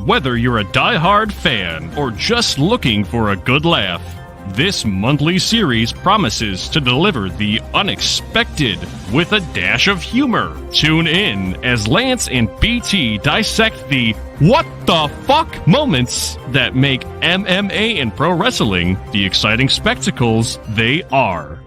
Whether you're a die-hard fan or just looking for a good laugh, this monthly series promises to deliver the unexpected with a dash of humor. Tune in as Lance and BT dissect the what the fuck moments that make MMA and pro wrestling the exciting spectacles they are.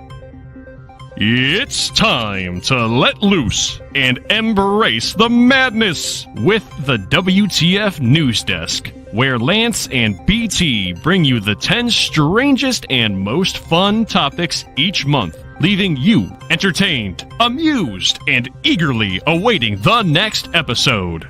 It's time to let loose and embrace the madness with the WTF News Desk, where Lance and BT bring you the 10 strangest and most fun topics each month, leaving you entertained, amused, and eagerly awaiting the next episode.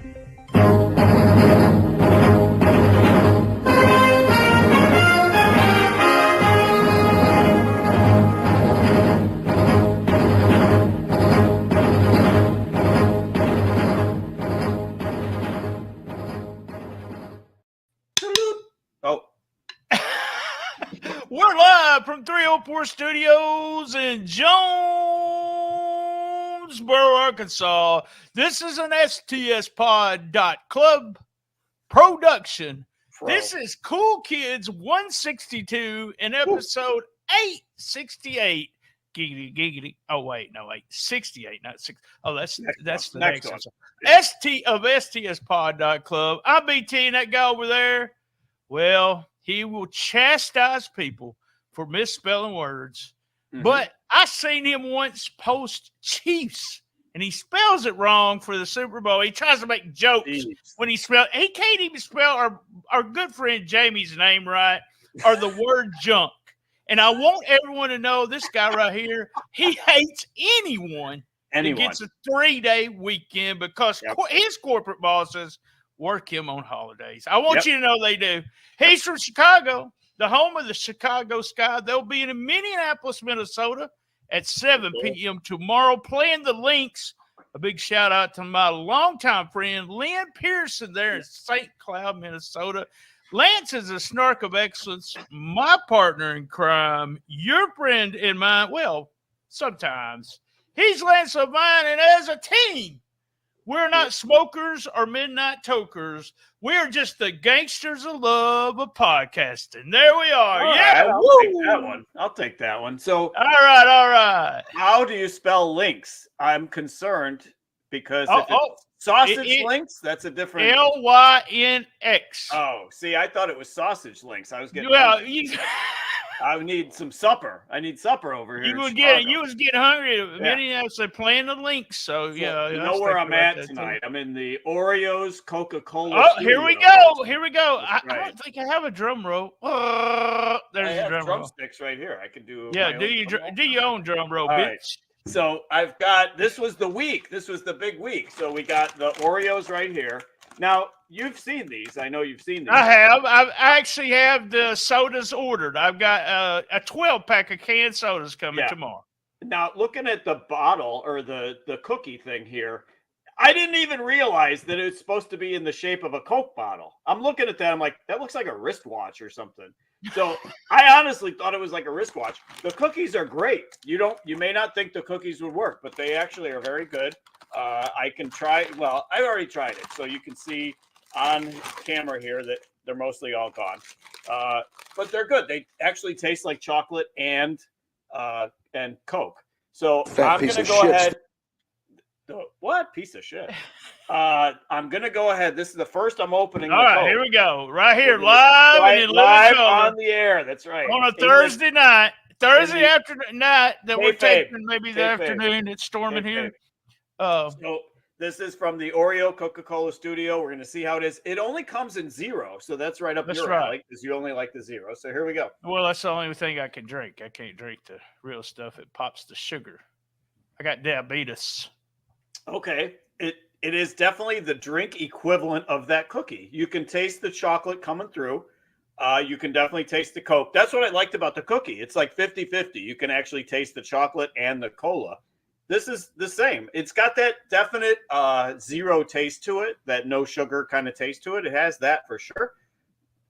We're live from 304 Studios in Jonesboro, Arkansas. This is an STSpod.club production. This is Cool Kids 162 in episode 868. Giggity, giggity. Oh, wait, no, 868, not 6. Oh, that's the next one. STSpod.club. I'm BT, and that guy over there, well, he will chastise people for misspelling words. Mm-hmm. But I seen him once post Chiefs, and he spells it wrong for the Super Bowl. He tries to make jokes when he spells. He can't even spell our good friend Jamie's name right, or the word junk. And I want everyone to know this guy right here, he hates anyone that gets a 3-day weekend because his corporate bosses work him on holidays. I want you to know they do. He's from Chicago, the home of the Chicago Sky. They'll be in Minneapolis, Minnesota at 7 p.m. tomorrow playing the Lynx. A big shout out to my longtime friend, Lynn Pearson, there in St. Cloud, Minnesota. Lance is a snark of excellence, my partner in crime, your friend and mine. Well, sometimes. He's Lance of mine, and as a team, we're not smokers or midnight tokers. We're just the gangsters of love of podcasting. There we are. All yeah. Right, I'll take that one. So, all right. How do you spell links? I'm concerned because if it's sausage links, that's a different. Lynx. Oh, see, I thought it was sausage links. I was getting. Well, I need some supper. I need supper over here. You was getting hungry. Minneapolis, they're playing the Lynx. So yeah, you know where I'm at tonight. I'm in the Oreos Coca-Cola. Oh, here we go. I don't think I have a drum roll. There's a drum drumsticks right here. I can do. Yeah, do your own drum roll, bitch. Right. So I've got. This was the week. This was the big week. So we got the Oreos right here. Now, you've seen these. I know you've seen these. I have. I actually have the sodas ordered. I've got a 12-pack of canned sodas coming tomorrow. Now, looking at the bottle or the cookie thing here, I didn't even realize that it's supposed to be in the shape of a Coke bottle. I'm looking at that. I'm like, that looks like a wristwatch or something. So I honestly thought it was like a wristwatch. The cookies are great. You may not think the cookies would work, but they actually are very good. I can try. Well, I've already tried it, so you can see on camera here that they're mostly all gone. But they're good. They actually taste like chocolate and Coke. So I'm going to go ahead. What piece of shit? I'm going to go ahead. This is the first I'm opening. All right, Coke. Here we go. Right here, live on the air. That's right. On a Thursday night, afternoon night that we're taping, maybe the afternoon. It's storming here. So this is from the Oreo Coca-Cola studio. We're going to see how it is. It only comes in 0, so that's right up your alley because you only like the 0. So here we go. Well, that's the only thing I can drink. I can't drink the real stuff. It pops the sugar. I got diabetes. Okay. It is definitely the drink equivalent of that cookie. You can taste the chocolate coming through. You can definitely taste the Coke. That's what I liked about the cookie. It's like 50-50. You can actually taste the chocolate and the cola. This is the same. It's got that definite 0 taste to it, that no sugar kind of taste to it. It has that for sure.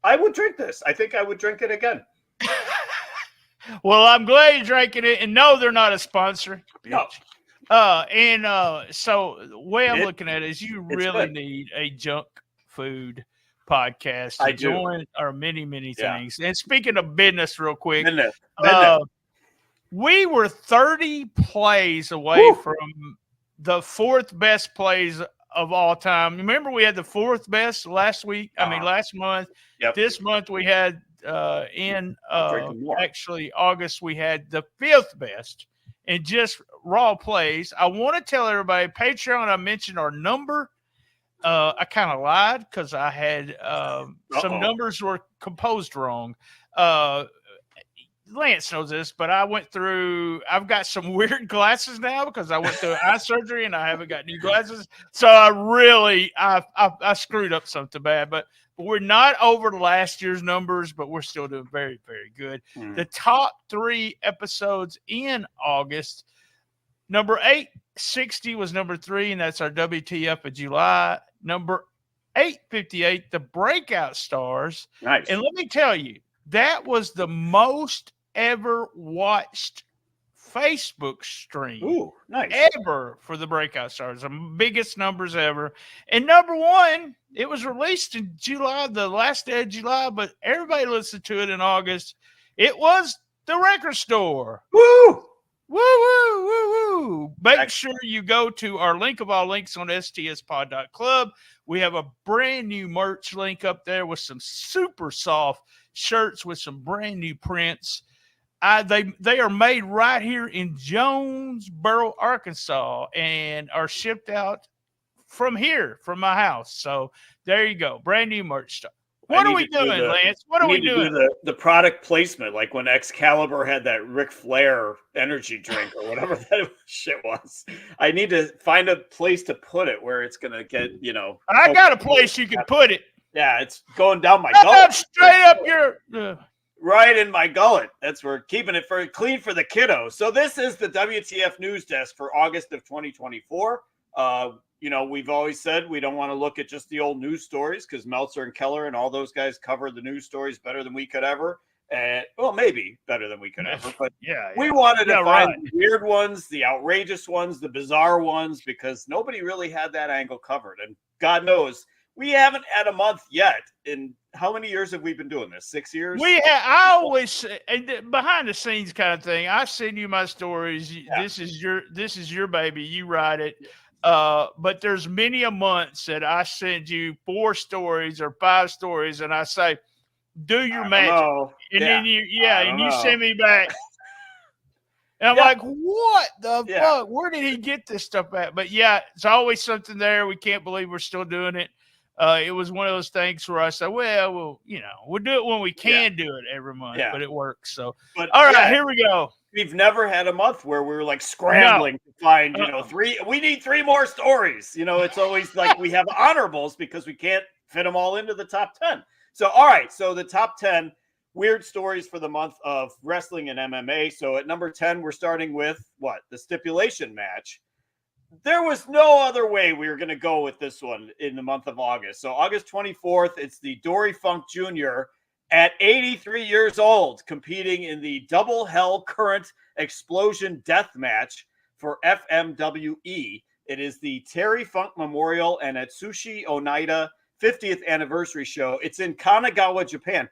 I would drink this. I think I would drink it again. Well, I'm glad you're drinking it. And no, they're not a sponsor. No. So the way I'm looking at it is you really need a junk food podcast I to do. join our many Yeah. things. And speaking of business, real quick, Business. we were 30 plays away Woo! from the fourth best plays of all time. Remember, we had the fourth best last month. Yep. This month we had in drinking more. actually August we had the fifth best and just raw plays. I want to tell everybody, Patreon, I mentioned our number. I kind of lied because I had some numbers were composed wrong. Lance knows this, but I went through. I've got some weird glasses now because I went through eye surgery and I haven't got new glasses. So I screwed up something bad. But we're not over last year's numbers, but we're still doing very, very good. The top 3 episodes in August. Number 860 was number 3, and that's our WTF of July. Number 858, the Breakout Stars. Nice. And let me tell you, that was the most ever watched Facebook stream. Ooh, nice. Ever for the Breakout Stars. The biggest numbers ever. And number 1, it was released in July, the last day of July, but everybody listened to it in August. It was The Record Store. Woo! Woo, woo, woo, woo. Make sure you go to our link of all links on stspod.club. We have a brand new merch link up there with some super soft shirts with some brand new prints. They are made right here in Jonesboro, Arkansas, and are shipped out from here, from my house. So there you go. Brand new merch stuff. What are we doing, Lance? What are we doing? The product placement, like when Excalibur had that Ric Flair energy drink or whatever that shit was. I need to find a place to put it where it's going to get, I got a place you can put it. Yeah, it's going down my gullet. Straight up your... Right in my gullet. That's where keeping it clean for the kiddo. So this is the WTF News Desk for August of 2024. We've always said we don't want to look at just the old news stories because Meltzer and Keller and all those guys cover the news stories better than we could ever. And maybe better than we could ever. But we wanted to find the weird ones, the outrageous ones, the bizarre ones, because nobody really had that angle covered. And God knows we haven't had a month yet. In how many years have we been doing this? 6 years? I always behind the scenes kind of thing. I send you my stories. Yeah. This is your baby. You write it. But there's many a months that I send you 4 stories or 5 stories, and I say, "Do your magic," and then you send me back, and I'm like, "What the fuck? Where did he get this stuff at?" But it's always something there. We can't believe we're still doing it. It was one of those things where I said, we'll do it when we can do it every month, but it works. So, all right, here we go. We've never had a month where we were like scrambling to find, 3. We need 3 more stories. It's always like we have honorables because we can't fit them all into the top 10. So, all right. So the top 10 weird stories for the month of wrestling and MMA. So at number 10, we're starting with the stipulation match. There was no other way we were going to go with this one in the month of August. So August 24th, it's the Dory Funk Jr. at 83 years old, competing in the Double Hell Current Explosion Death Match for FMWE. It is the Terry Funk Memorial and Atsushi Oneida 50th anniversary show. It's in Kanagawa, Japan.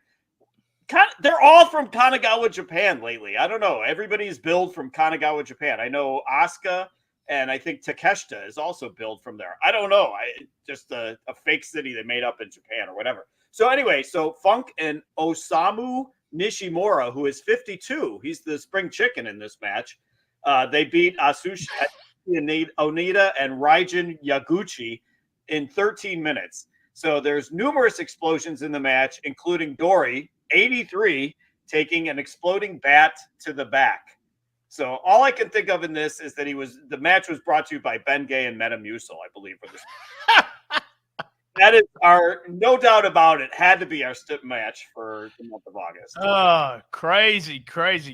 They're all from Kanagawa, Japan lately. I don't know. Everybody's billed from Kanagawa, Japan. I know Asuka and I think Takeshita is also billed from there. I don't know. Just a fake city they made up in Japan or whatever. So anyway, Funk and Osamu Nishimura, who is 52, he's the spring chicken in this match. They beat Atsushi Onita and Raijin Yaguchi in 13 minutes. So there's numerous explosions in the match, including Dory, 83, taking an exploding bat to the back. So all I can think of in this is that the match was brought to you by Ben Gay and Metamucil, I believe, for this. That is no doubt about it, had to be our stip match for the month of August. Oh, crazy.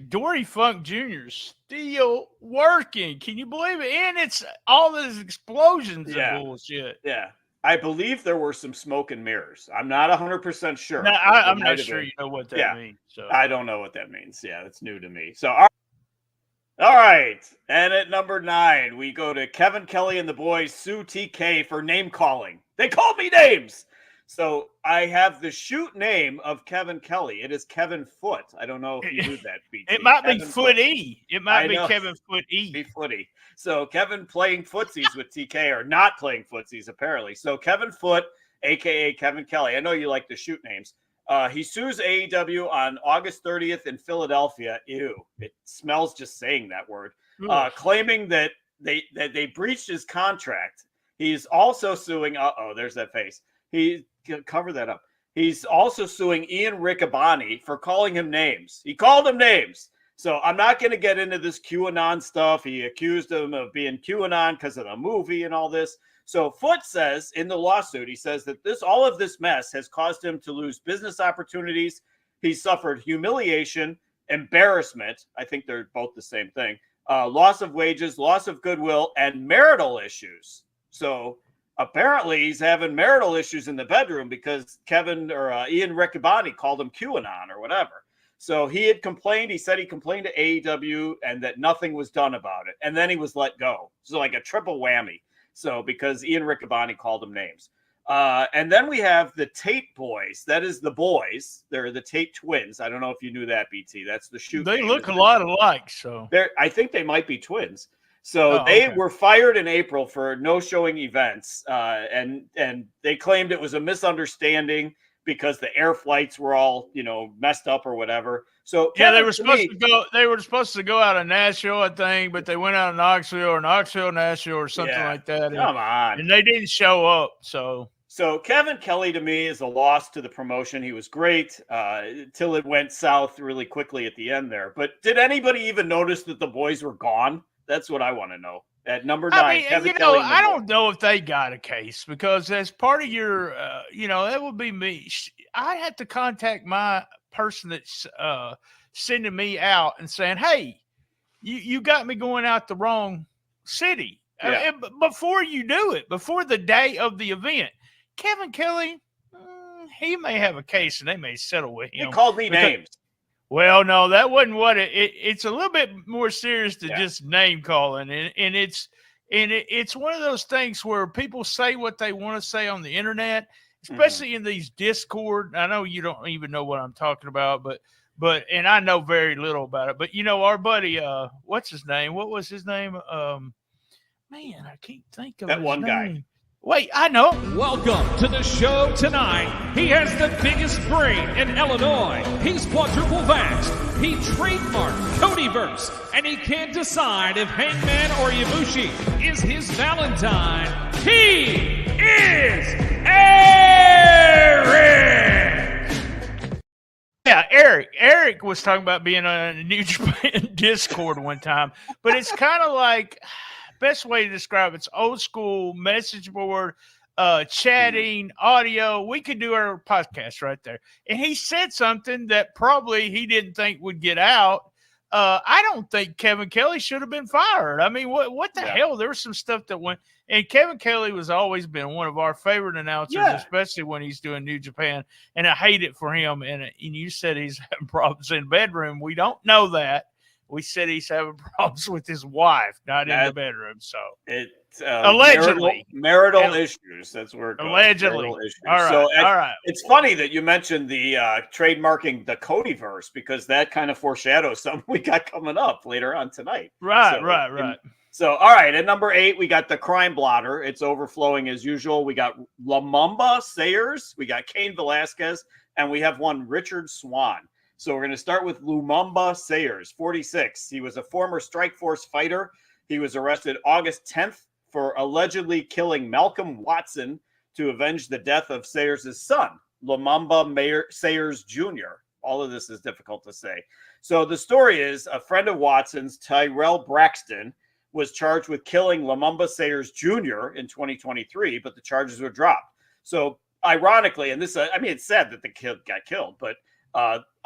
Dory Funk Jr. still working. Can you believe it? And it's all those explosions and bullshit. Yeah. I believe there were some smoke and mirrors. I'm not 100% sure. No, I'm not sure you know what that means. So. I don't know what that means. Yeah, that's new to me. So, all right. And at number 9, we go to Kevin Kelly and the boys sue TK for name calling. They called me names. So I have the shoot name of Kevin Kelly. It is Kevin Foot. I don't know if you knew that, BT. It might be Kevin Foot-E. It might I be know. Kevin Foot-E. Be footy. So Kevin playing footsies with TK or not playing footsies, apparently. So Kevin Foot, a.k.a. Kevin Kelly. I know you like the shoot names. He sues AEW on August 30th in Philadelphia. Ew. It smells just saying that word. Claiming that they breached his contract. He's also suing. There's that face. Cover that up. He's also suing Ian Riccaboni for calling him names. He called him names. So I'm not going to get into this QAnon stuff. He accused him of being QAnon because of the movie and all this. So Foot says in the lawsuit, he says that all of this mess has caused him to lose business opportunities. He suffered humiliation, embarrassment. I think they're both the same thing. Loss of wages, loss of goodwill, and marital issues. So apparently he's having marital issues in the bedroom because Ian Riccaboni called him QAnon or whatever. So he had complained. He said he complained to AEW and that nothing was done about it. And then he was let go. So like a triple whammy. So because Ian Riccaboni called them names. And then we have the Tate boys. That is the boys. They're the Tate twins. I don't know if you knew that, BT. That's the shoot. They look a lot alike. So I think they might be twins. So they were fired in April for no-showing events, and they claimed it was a misunderstanding because the air flights were all messed up or whatever. So they were supposed to go. They were supposed to go out of Nashville, I think, but they went out of Knoxville, Nashville, or something like that. Come on, and they didn't show up. So Kevin Kelly to me is a loss to the promotion. He was great till it went south really quickly at the end there. But did anybody even notice that the boys were gone? That's what I want to know. At number 9, Kevin Kelly. I don't know if they got a case because as part of your, that would be me. I had to contact my person that's sending me out and saying, "Hey, you got me going out the wrong city." Yeah. Before you do it, before the day of the event, Kevin Kelly, he may have a case and they may settle with him. He called me names. Well, no, that wasn't what it's a little bit more serious than just name calling. And it's one of those things where people say what they want to say on the internet, especially in these Discord. I know you don't even know what I'm talking about, but and I know very little about it. But our buddy, what's his name? What was his name? Man, I can't think of that his one name. guy. Wait, I know. Welcome to the show tonight. He has the biggest brain in Illinois. He's quadruple vaxxed. He trademarked Codyverse, and he can't decide if Hangman or Ibushi is his Valentine. He is Eric! Yeah, Eric. Eric was talking about being on a New Japan Discord one time, but it's kind of like, best way to describe it's old school message board, chatting, audio. We could do our podcast right there. And he said something that probably he didn't think would get out. I don't think Kevin Kelly should have been fired. I mean, what the hell? There was some stuff that went. And Kevin Kelly was always been one of our favorite announcers, especially when he's doing New Japan. And I hate it for him. And you said he's having problems in the bedroom. We don't know that. We said he's having problems with his wife, not in the bedroom. So it's allegedly marital issues. That's where it goes. Allegedly. All right. So all right. It's funny that you mentioned the trademarking the Codyverse because that kind of foreshadows something we got coming up later on tonight. Right. So, all right. At number 8, we got the Crime Blotter. It's overflowing as usual. We got Lumumba Sayers. We got Cain Velasquez. And we have one Richard Swan. So we're going to start with Lumumba Sayers, 46. He was a former Strikeforce fighter. He was arrested August 10th for allegedly killing Malcolm Watson to avenge the death of Sayers' son, Lumumba Sayers Jr. All of this is difficult to say. So the story is a friend of Watson's, Tyrell Braxton, was charged with killing Lumumba Sayers Jr. in 2023, but the charges were dropped. So ironically, and this, it's sad that the kid got killed, but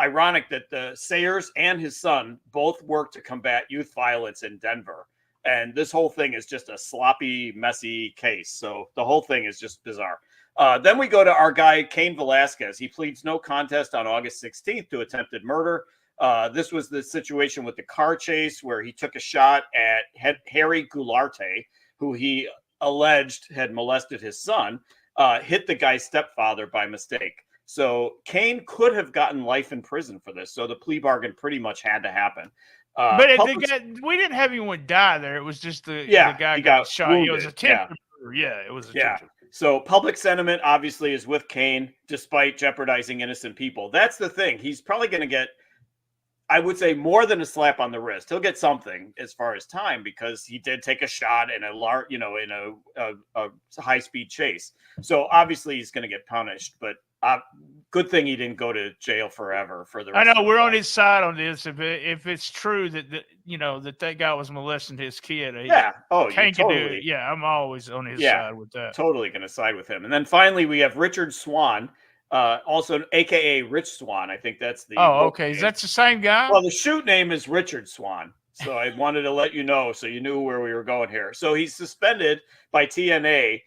ironic that the Sayers and his son both work to combat youth violence in Denver. And this whole thing is just a sloppy, messy case. So the whole thing is just bizarre. Then we go to our guy, Cain Velasquez. He pleads no contest on August 16th to attempted murder. This was the situation with the car chase where he took a shot at Harry Goularte, who he alleged had molested his son. hit the guy's stepfather by mistake. So Kane could have gotten life in prison for this. So the plea bargain pretty much had to happen. But we didn't have anyone die there. It was just the guy got shot. Wounded. It was attempted murder. Yeah, it was attempted. So public sentiment obviously is with Kane, despite jeopardizing innocent people. That's the thing. He's probably going to get, I would say, more than a slap on the wrist. He'll get something as far as time because he did take a shot in a high-speed chase. So obviously he's going to get punished. But good thing he didn't go to jail forever for the rest. I know we're on his side on this. If it's true that that guy was molesting his kid, totally. I'm always on his side with that. Totally going to side with him. And then finally we have Richard Swan, also AKA Rich Swan. I think that's the. Oh, okay. Is that the same guy? Well, the shoot name is Richard Swan. So I wanted to let you know so you knew where we were going here. So he's suspended by TNA.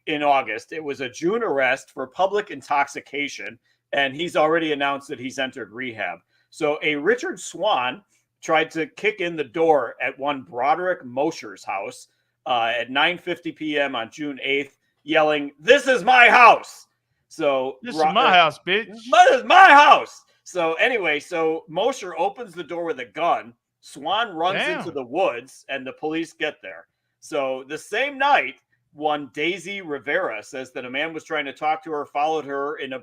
In August. It was a June arrest for public intoxication, and he's already announced that he's entered rehab. So a Richard Swan tried to kick in the door at one Broderick Mosher's house at 9:50 p.m. on June 8th, yelling, "This is my house!" So this is my house, bitch. This is my house. So anyway, Mosher opens the door with a gun. Swan runs into the woods, and the police get there. So the same night, one Daisy Rivera says that a man was trying to talk to her, followed her in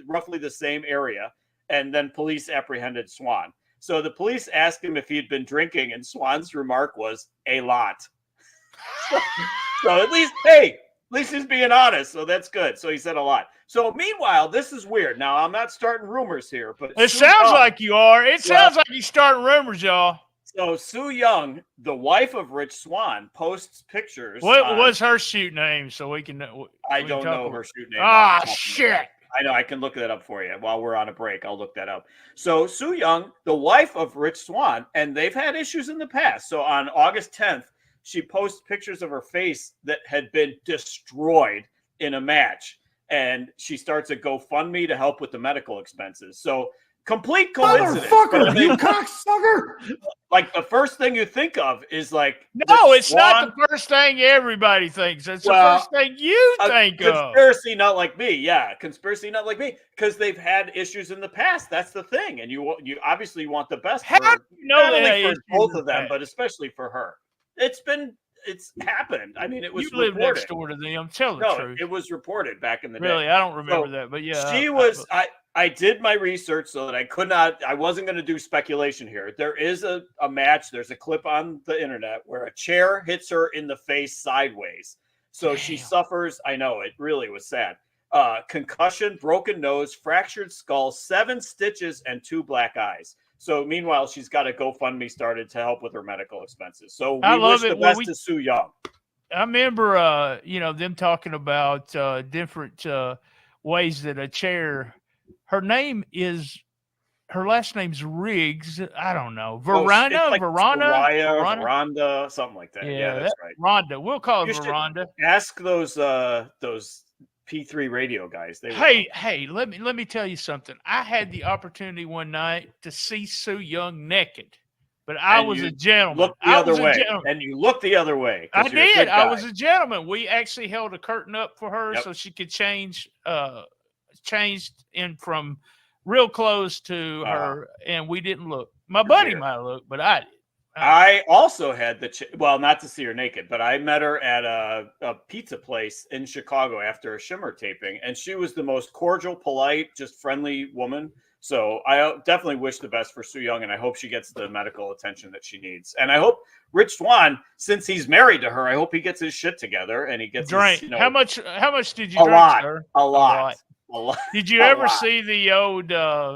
roughly the same area, and then police apprehended Swan. So the police asked him if he'd been drinking, and Swan's remark was, "A lot." So at least he's being honest, so that's good. So he said a lot. So meanwhile, this is weird. Now, I'm not starting rumors here, but it sounds like you are. It sounds like you're starting rumors, y'all. So Sue Young, the wife of Rich Swan, posts pictures. What was her shoot name? So we can. I don't know her shoot name. Shit! I know. I can look that up for you while we're on a break. I'll look that up. So Sue Young, the wife of Rich Swan, and they've had issues in the past. So on August 10th, she posts pictures of her face that had been destroyed in a match, and she starts a GoFundMe to help with the medical expenses. So. Complete coincidence. Motherfucker, you cocksucker! Like the first thing you think of is like no, it's not the first thing everybody thinks. It's the first thing you think of. Conspiracy, not like me. Yeah, conspiracy, not like me, because they've had issues in the past. That's the thing, and you obviously want the best for not only for both of them, but especially for her. It's happened. I mean, it was. You live next door to them. Tell the truth. It was reported back in the day. Really, I don't remember that, but yeah, she was. I did my research so that I wasn't going to do speculation here. There is a match. There's a clip on the internet where a chair hits her in the face sideways. So she suffers. I know, it really was sad. Concussion, broken nose, fractured skull, 7 stitches, and 2 black eyes. So meanwhile, she's got a GoFundMe started to help with her medical expenses. So we wish the best to Sue Young. I remember, them talking about different ways that a chair. Her last name's Riggs. I don't know. Veranda, something like that. Yeah, that's right. Rhonda. We'll call her Veranda. Ask those P3 radio guys. Hey, let me tell you something. I had the opportunity one night to see Sue Young naked, but I was a gentleman. Look the other way. And you looked the other way. I did. I was a gentleman. We actually held a curtain up for her so she could changed in from real close to her, and we didn't look. My buddy might have looked, but I did. I also had not to see her naked, but I met her at a pizza place in Chicago after a Shimmer taping, and she was the most cordial, polite, just friendly woman. So I definitely wish the best for Sue Young, and I hope she gets the medical attention that she needs. And I hope Rich Swan, since he's married to her, I hope he gets his shit together and he gets drink. How much did you drink, sir? A lot. Did you ever see the old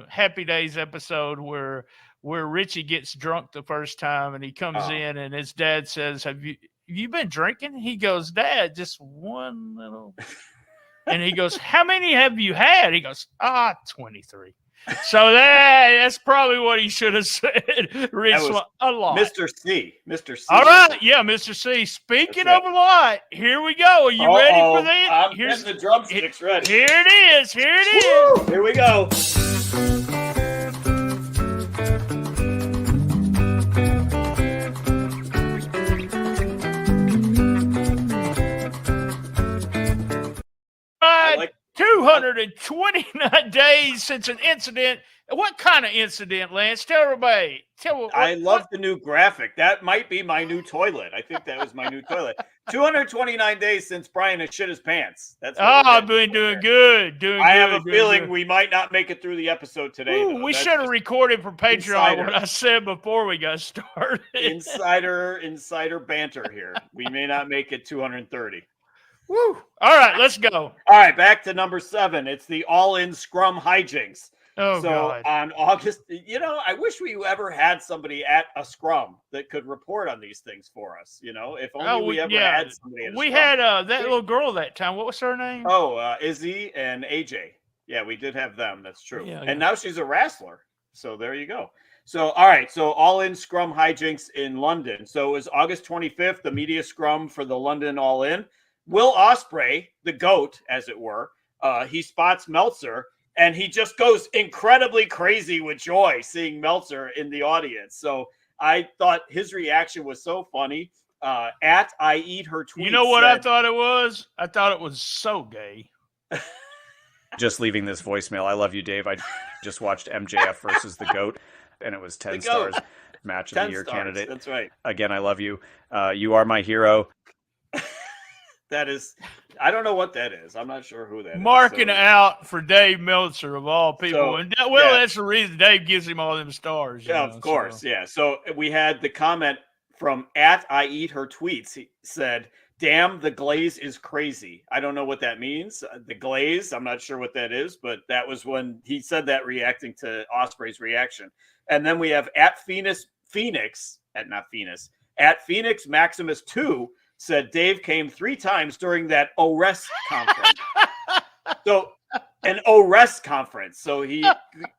Happy Days episode where Richie gets drunk the first time and he comes in and his dad says, Have you been drinking? He goes, Dad, just one little. And he goes, How many have you had? He goes, 23. So that's probably what he should have said. A lot. Mr. C. All right. Yeah, Mr. C. Speaking of a lot, here we go. Are you ready for that? Here's the drumsticks ready. Here it is. Woo! Here we go. days since an incident. What kind of incident, Lance? Tell everybody. I love the new graphic. That might be my new toilet. I think that was my new toilet. 229 days since Brian has shit his pants. That's I've been doing good. I have a feeling we might not make it through the episode today. Ooh, we should have recorded for Patreon insider. what I said before we got started. Insider banter here. We may not make it 230. Woo! All right, let's go. All right, back to number 7. It's the all-in scrum hijinks. Oh, so God. on August, I wish we ever had somebody at a scrum that could report on these things for us. If only we ever had somebody at a scrum. Had that little girl that time. What was her name? Oh, Izzy and AJ. Yeah, we did have them. That's true. Yeah, and now she's a wrestler. So there you go. So, all right. So all in scrum hijinks in London. So it was August 25th, the media scrum for the London All In. Will Ospreay, the GOAT, as it were, he spots Meltzer. And he just goes incredibly crazy with joy seeing Meltzer in the audience. So I thought his reaction was so funny. At I Eat Her tweet. You know what I thought it was? I thought it was so gay. Just leaving this voicemail. I love you, Dave. I just watched MJF versus the GOAT, and it was 10 stars. Match of the year candidate. That's right. Again, I love you. You are my hero. That is, I don't know what that is. I'm not sure who that Marking is. out for Dave Meltzer of all people. That's the reason Dave gives him all them stars. Yeah, of course. So. Yeah. So we had the comment from at I Eat Her tweets. He said, "Damn, the glaze is crazy." I don't know what that means. The glaze, I'm not sure what that is, but that was when he said that, reacting to Ospreay's reaction. And then we have at Phoenix Maximus 2 said Dave came 3 times during that ORES conference. So an ORES conference. So he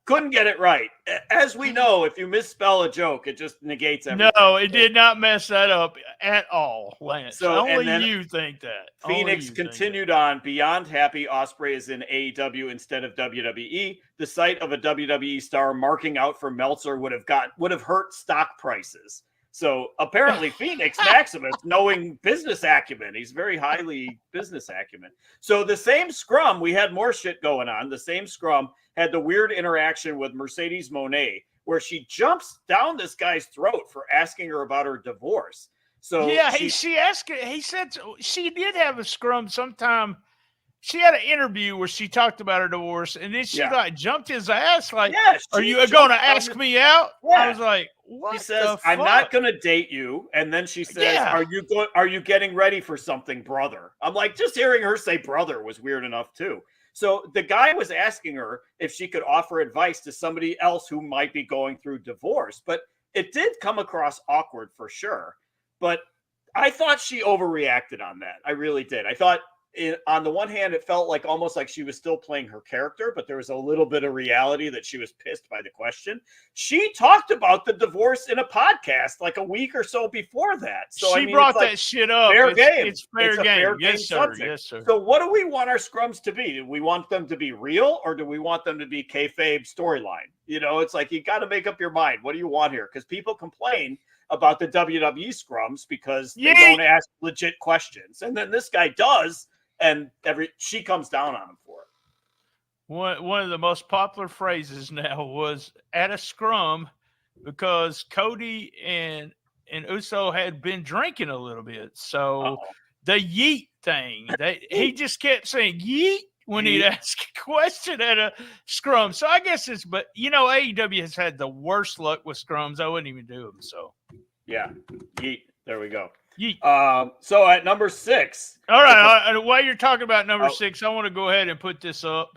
couldn't get it right. As we know, if you misspell a joke, it just negates everything. No, it did not mess that up at all, Lance. So, only you think that. Phoenix continued on. Beyond happy Ospreay is in AEW instead of WWE. The sight of a WWE star marking out for Meltzer would have hurt stock prices. So apparently Phoenix Maximus, knowing business acumen, he's very highly business acumen. So the same scrum, we had more shit going on. The same scrum had the weird interaction with Mercedes Moné, where she jumps down this guy's throat for asking her about her divorce. So yeah, she asked. He said she did have a scrum sometime. She had an interview where she talked about her divorce, and then she jumped his ass. Like, are you going to ask me out? Yeah. I was like, what? She says, "I'm not going to date you," and then she says, "Are you getting ready for something, brother?" I'm like, just hearing her say "brother" was weird enough too. So the guy was asking her if she could offer advice to somebody else who might be going through divorce, but it did come across awkward for sure. But I thought she overreacted on that. I really did. I thought, on the one hand, it felt like almost like she was still playing her character, but there was a little bit of reality that she was pissed by the question. She talked about the divorce in a podcast like a week or so before that. So she brought that shit up. Fair game. It's fair game. Yes, sir. Yes, sir. So what do we want our scrums to be? Do we want them to be real, or do we want them to be kayfabe storyline? It's like, you got to make up your mind. What do you want here? Because people complain about the WWE scrums because they don't ask legit questions. And then this guy does. And she comes down on him for it. One of the most popular phrases now was at a scrum, because Cody and Uso had been drinking a little bit. So the yeet thing, he just kept saying yeet when he'd ask a question at a scrum. So I guess AEW has had the worst luck with scrums. I wouldn't even do them. So yeah, yeet. There we go. So at number 6. All right. While you're talking about number 6, I want to go ahead and put this up.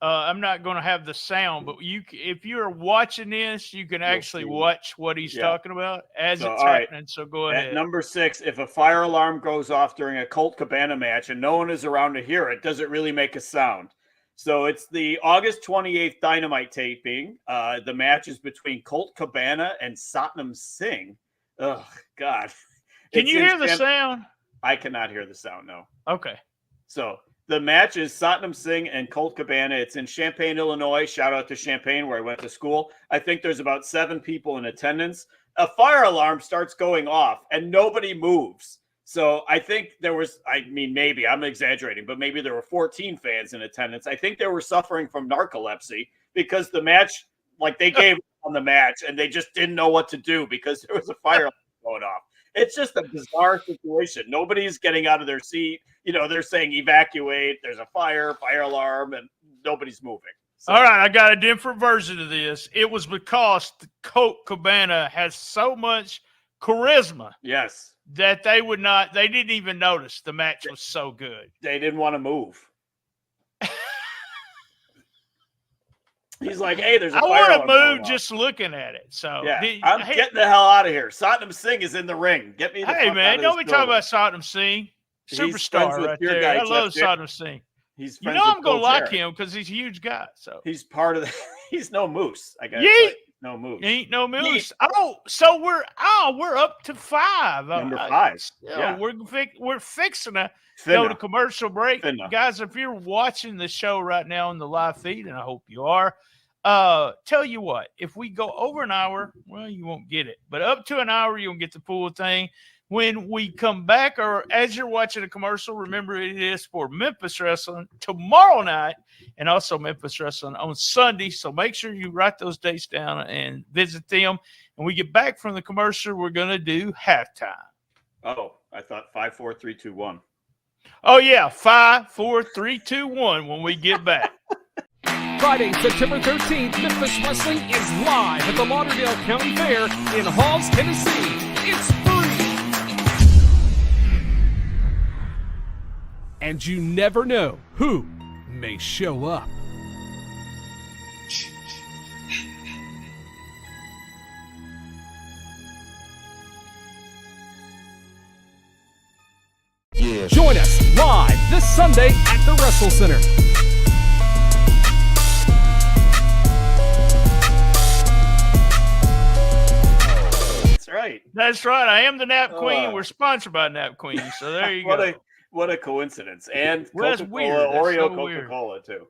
I'm not going to have the sound, but if you're watching this, you can actually watch what he's talking about as it's happening. So go ahead. At number 6, if a fire alarm goes off during a Colt Cabana match and no one is around to hear it, does it really make a sound? So it's the August 28th Dynamite taping. The match is between Colt Cabana and Satnam Singh. Oh, God. Can you hear the sound? I cannot hear the sound, no. Okay. So the match is Satnam Singh and Colt Cabana. It's in Champaign, Illinois. Shout out to Champaign, where I went to school. I think there's about 7 people in attendance. A fire alarm starts going off, and nobody moves. So I think there was, I mean, maybe I'm exaggerating, but maybe there were 14 fans in attendance. I think they were suffering from narcolepsy because the match, like they gave on the match and they just didn't know what to do because there was a fire going off. It's just a bizarre situation. Nobody's getting out of their seat. You know, they're saying evacuate. There's a fire alarm, and nobody's moving. So. All right, I got a different version of this. It was because the Colt Cabana has so much charisma. Yes. That they didn't even notice the match was so good. They didn't want to move. He's like, hey, there's a fire alarm. I want to move just looking at it. So yeah, I'm getting the hell out of here. Satnam Singh is in the ring. Get me the Hey, man, don't be talking about Satnam Singh. Superstar right there. I love Satnam Singh. He's you know I'm going to like him because he's a huge guy. So he's part of the – he's no moose. I guess. No moose. Ain't no moose. Oh, so we're up to 5. Number 5. Yeah. We're fixing to go to commercial break. Guys, if you're watching the show right now on the live feed, and I hope you are, tell you what, if we go over an hour, well, you won't get it. But up to an hour, you'll get the full thing. When we come back, or as you're watching a commercial, remember it is for Memphis Wrestling tomorrow night and also Memphis Wrestling on Sunday. So make sure you write those dates down and visit them. And we get back from the commercial, we're going to do halftime. Oh, I thought 5, 4, 3, 2, 1. Oh, yeah, 5, 4, 3, 2, 1 when we get back. Friday, September 13th, Memphis Wrestling is live at the Lauderdale County Fair in Halls, Tennessee. It's free. And you never know who may show up. Yeah. Join us live this Sunday at the Wrestle Center. That's right. I am the Nap Queen. We're sponsored by Nap Queen. So there you go. What a coincidence. And Coca-Cola, Oreo Coca-Cola, too.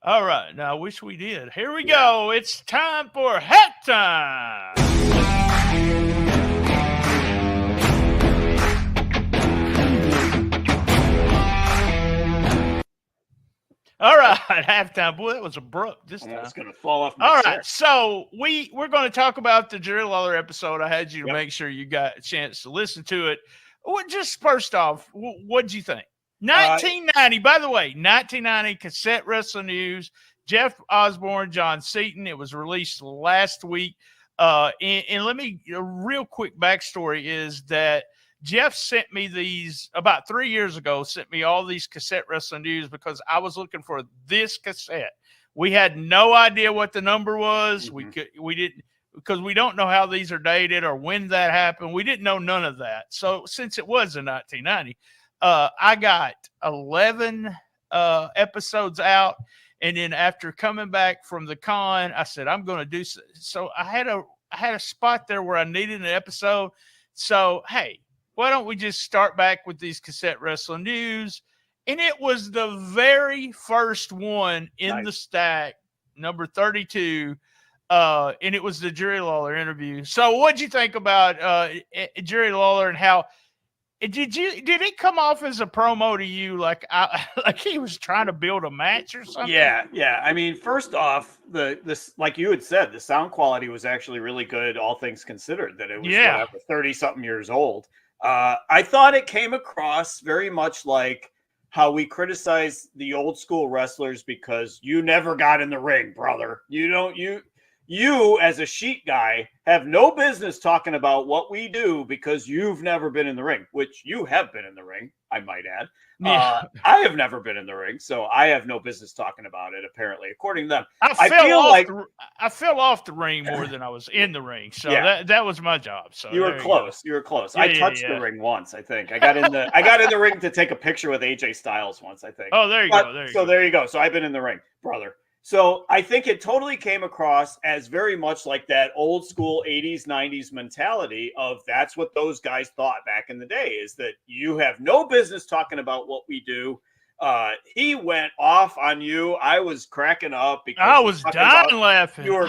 All right. Now, I wish we did. Here we go. It's time for halftime. All right, halftime. Boy, that was abrupt this time. It's going to fall off my All chair. right, so we're going to talk about the Jerry Lawler episode. I had you to make sure you got a chance to listen to it. Well, just first off, what'd you think? 1990, by the way, 1990 Cassette Wrestling News, Jeff Osborne, John Seaton. It was released last week. And let me, a real quick backstory is that Jeff sent me these about 3 years ago, sent me all these Cassette Wrestling News because I was looking for this cassette. We had no idea what the number was. Mm-hmm. We didn't, because we don't know how these are dated or when that happened. We didn't know none of that. So since it was in 1990, I got 11 episodes out. And then after coming back from the con, I said, I'm going to do so. I had a spot there where I needed an episode. So, hey, why don't we just start back with these Cassette Wrestling News? And it was the very first one in the stack, number 32. And it was the Jerry Lawler interview. So what'd you think about Jerry Lawler and how did it come off as a promo to you like he was trying to build a match or something? Yeah. I mean, first off, this like you had said, the sound quality was actually really good, all things considered, that it was 30-something years old. I thought it came across very much like how we criticize the old school wrestlers because you never got in the ring, brother. You as a sheet guy have no business talking about what we do because you've never been in the ring, which you have been in the ring, I might add. Yeah. I have never been in the ring, so I have no business talking about it, apparently, according to them. I fell off the ring more than I was in the ring, so that was my job. So you were close. You were close. I touched the ring once, I think. I got in the ring to take a picture with AJ Styles once, I think. Oh, there you go. There you go. So I've been in the ring, brother. So I think it totally came across as very much like that old school 80s, 90s mentality of that's what those guys thought back in the day, is that you have no business talking about what we do. He went off on you. I was cracking up because I was dying laughing. Your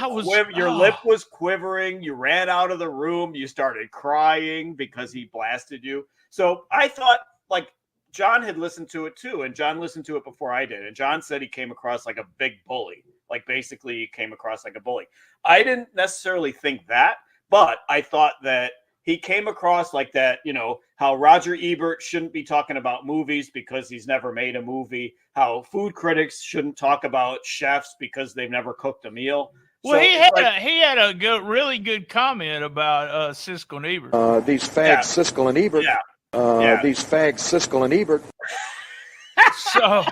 lip was quivering. You ran out of the room. You started crying because he blasted you. So I thought, like, John had listened to it too, and John listened to it before I did. And John said he came across like a big bully, like basically he came across like a bully. I didn't necessarily think that, but I thought that he came across like that, how Roger Ebert shouldn't be talking about movies because he's never made a movie, how food critics shouldn't talk about chefs because they've never cooked a meal. Well, he had a really good comment about Siskel and Ebert. These fags, Siskel and Ebert. These fags, Siskel and Ebert. So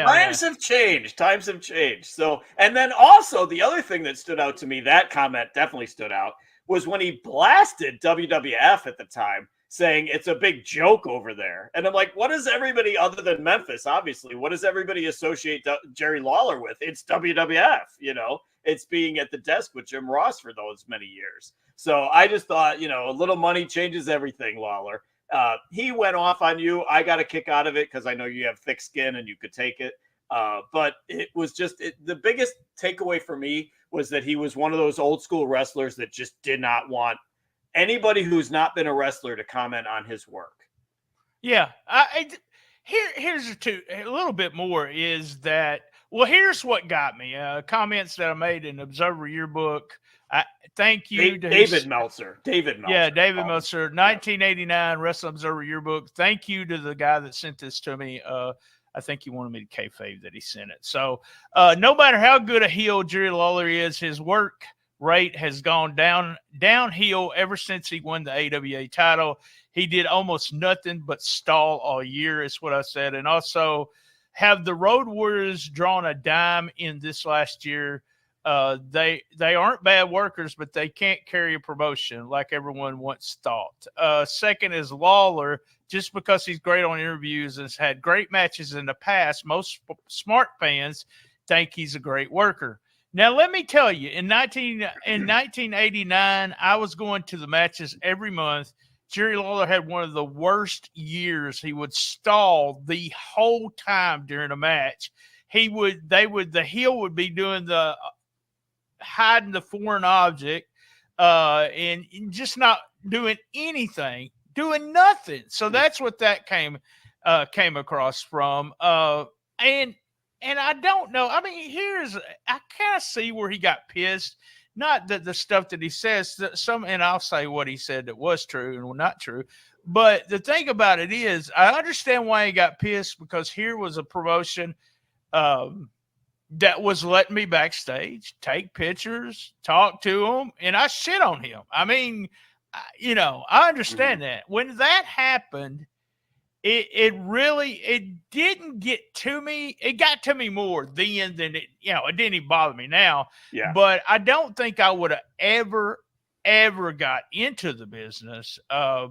times have changed. So, and then also the other thing that stood out to me, that comment definitely stood out, was when he blasted WWF at the time, saying it's a big joke over there. And I'm like, what does everybody other than Memphis, obviously, what does everybody associate Jerry Lawler with? It's WWF, it's being at the desk with Jim Ross for those many years. So I just thought, a little money changes everything, Lawler. He went off on you. I got a kick out of it because I know you have thick skin and you could take it. But it was just the biggest takeaway for me was that he was one of those old school wrestlers that just did not want anybody who's not been a wrestler to comment on his work. Yeah. Here's a little bit more is that, well, here's what got me. Comments that I made in Observer Yearbook. Thank you to David Meltzer. Yeah, David Meltzer, 1989 Wrestling Observer Yearbook. Thank you to the guy that sent this to me. I think he wanted me to kayfabe that he sent it. So no matter how good a heel Jerry Lawler is, his work rate has gone downhill ever since he won the AWA title. He did almost nothing but stall all year, is what I said. And also, have the Road Warriors drawn a dime in this last year? They aren't bad workers, but they can't carry a promotion like everyone once thought. Second is Lawler. Just because he's great on interviews and has had great matches in the past, most smart fans think he's a great worker. Now, let me tell you, in 1989, I was going to the matches every month. Jerry Lawler had one of the worst years. He would stall the whole time during a match. The heel would be doing the hiding the foreign object and just not doing anything, doing nothing. So that's what that came across from. And I don't know. I mean, I kind of see where he got pissed. Not that the stuff that he says, and I'll say what he said that was true and not true. But the thing about it is, I understand why he got pissed, because here was a promotion that was letting me backstage, take pictures, talk to him, and I shit on him. I mean, I understand that. When that happened, it didn't get to me. It got to me more then than it didn't even bother me now. Yeah. But I don't think I would have ever got into the business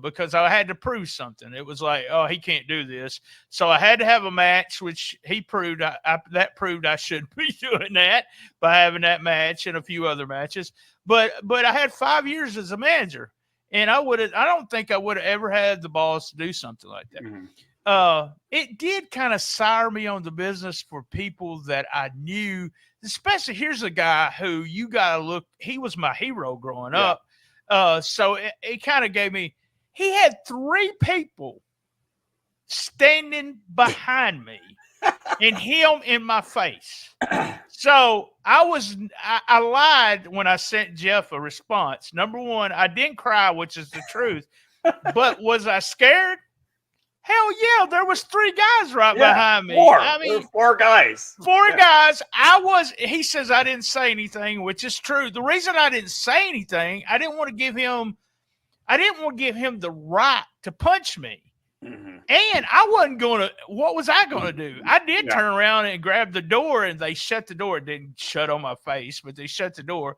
because I had to prove something. It was like, oh, he can't do this. So I had to have a match, which he proved. That proved I should be doing that by having that match and a few other matches. But I had 5 years as a manager. And I don't think I would have ever had the balls to do something like that. Mm-hmm. It did kind of sour me on the business for people that I knew, especially here's a guy who you got to look, he was my hero growing up. So it kind of gave me, he had 3 people standing behind me and him in my face. So I lied when I sent Jeff a response. Number one, I didn't cry, which is the truth. But was I scared? Hell yeah, there was 3 guys right behind me. 4. I mean, 4 guys. 4 guys. He says I didn't say anything, which is true. The reason I didn't say anything, I didn't want to give him the right to punch me. Mm-hmm. And I wasn't what was I going to do? I did turn around and grab the door, and they shut the door. It didn't shut on my face, but they shut the door.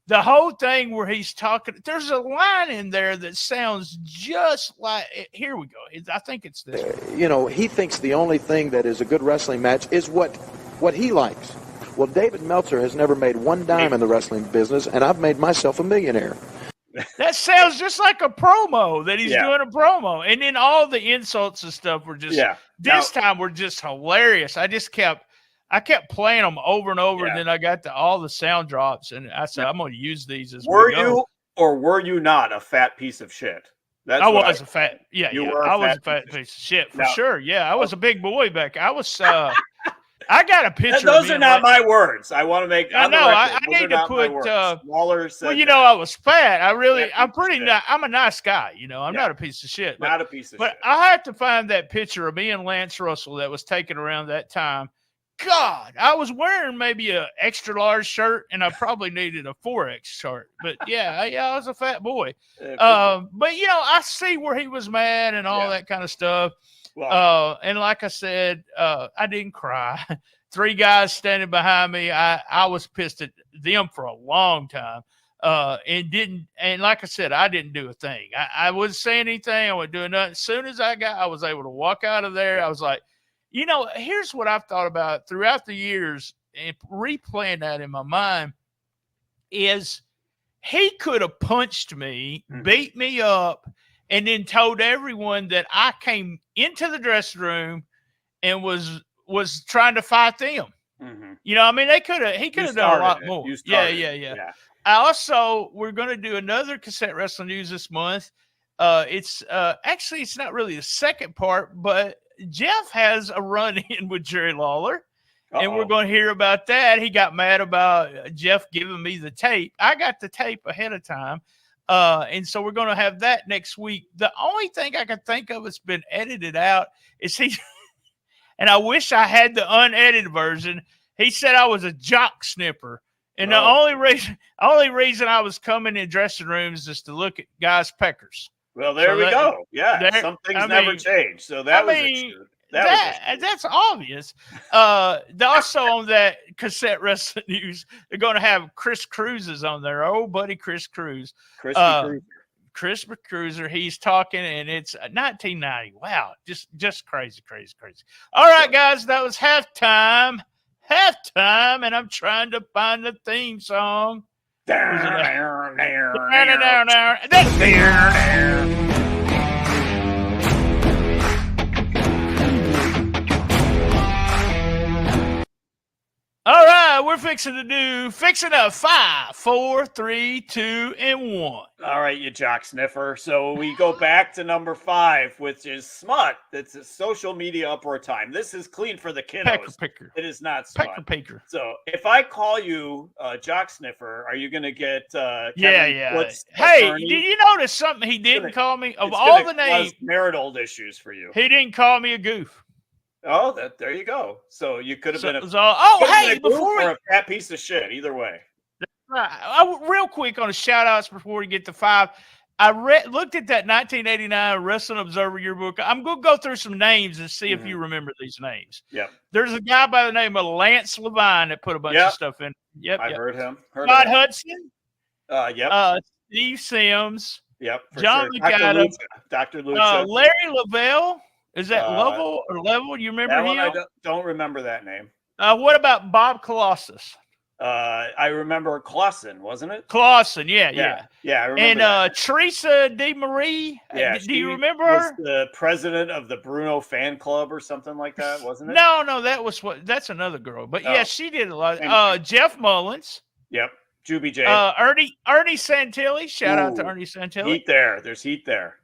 The whole thing where he's talking, there's a line in there that sounds just like, here we go. I think it's this. He thinks the only thing that is a good wrestling match is what he likes. Well, David Meltzer has never made one dime in the wrestling business, and I've made myself a millionaire. That sounds just like a promo that he's doing a promo. And then all the insults and stuff were just, this time were just hilarious. I kept playing them over and over, and then I got to all the sound drops, and I said, I'm going to use these as Were you or were you not a fat piece of shit? That's I what was a fat. Yeah, You yeah. were a I was fat a fat piece of piece of shit for Now- sure. Yeah, I was a big boy back. I was. I got a picture. Those of me are and not my words. I want to make I on the know. record. I Those need are to not my put. words. Waller said Well, you that. know, I was fat. I'm Fat pretty. piece of shit. I'm a nice guy. You know, I'm Yeah. not a piece of shit. But Not a piece of But shit. I had to find that picture of me and Lance Russell that was taken around that time. God, I was wearing maybe a extra large shirt, and I probably needed a 4X shirt. But yeah, I was a fat boy. But you know, I see where he was mad and all that kind of stuff. Well, And like I said, I didn't cry. 3 guys standing behind me. I was pissed at them for a long time. And like I said, I didn't do a thing. I wasn't saying anything. I wasn't doing nothing. As soon as I was able to walk out of there, I was like, you know, here's what I've thought about throughout the years and replaying that in my mind is he could have punched me, beat me up, and then told everyone that I came into the dressing room and was trying to fight them. You know, I mean, he could have done a lot more. Yeah. We're going to do another Cassette Wrestling News this month. It's actually, it's not really the second part, but Jeff has a run-in with Jerry Lawler, and we're going to hear about that. He got mad about Jeff giving me the tape. I got the tape ahead of time, and so we're going to have that next week. The only thing I can think of that's been edited out is he, and I wish I had the unedited version. He said I was a jock sniffer. And the only reason I was coming in dressing rooms is to look at guys' peckers. Well, there we go. Yeah, some things never change. So that was that's obvious. Also on that Cassette Wrestling News, they're going to have Chris Cruz's on there. Old buddy Chris Cruz. Chris Cruiser. He's talking, and it's 1990. Wow, just crazy. All right, guys, that was halftime, and I'm trying to find the theme song. All right, we're fixing a 5, 4, 3, 2, and 1. All right, you jock sniffer. So we go back to number 5, which is smut. That's a social media uproar time. This is clean for the kiddos. Pecker picker. It is not smut. Pecker picker. So if I call you jock sniffer, are you going to get Wood's Hey, attorney? did you notice something he didn't call me? Of all the names, marital issues for you. He didn't call me a goof. Oh, there you go. So you could have been before a fat piece of shit. Either way. Right. Real quick on the shout outs before we get to 5. I looked at that 1989 Wrestling Observer yearbook. I'm going to go through some names and see if you remember these names. Yep. There's a guy by the name of Lance Levine that put a bunch of stuff in. Yep. I heard him. Scott Hudson. Yep. Steve Sims. Yep. John McAdam. Dr. Lucha. Larry Lavelle. Is that Level or Level? You remember him? I don't remember that name. What about Bob Colossus? I remember Clausen, wasn't it? Clausen, yeah. I remember and that. Teresa DeMarie. Yeah, do you remember her? Was the president of the Bruno fan club or something like that, wasn't it? No, that's another girl. But yeah, she did a lot. Jeff Mullins. Yep. Juby J. Ernie Santilli. Shout out to Ernie Santilli. Heat there. There's heat there.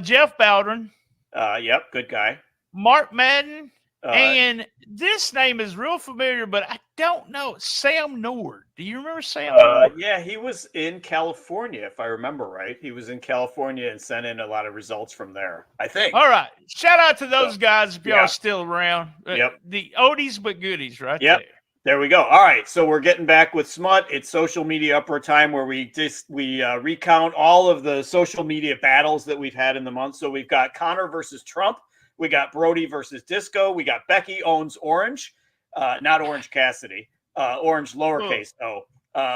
Jeff Bowden. Yep, good guy. Mark Madden. And this name is real familiar, but I don't know. Sam Nord. Do you remember Sam Nord? Yeah, he was in California, if I remember right. He was in California and sent in a lot of results from there, I think. All right. Shout out to those guys if y'all are still around. Yep. The oldies but goodies right there. There we go. All right, so we're getting back with Smut. It's social media uproar time where we recount all of the social media battles that we've had in the month. So we've got Connor versus Trump. We got Brody versus Disco. We got Becky owns Orange, not Orange Cassidy. Orange lowercase O.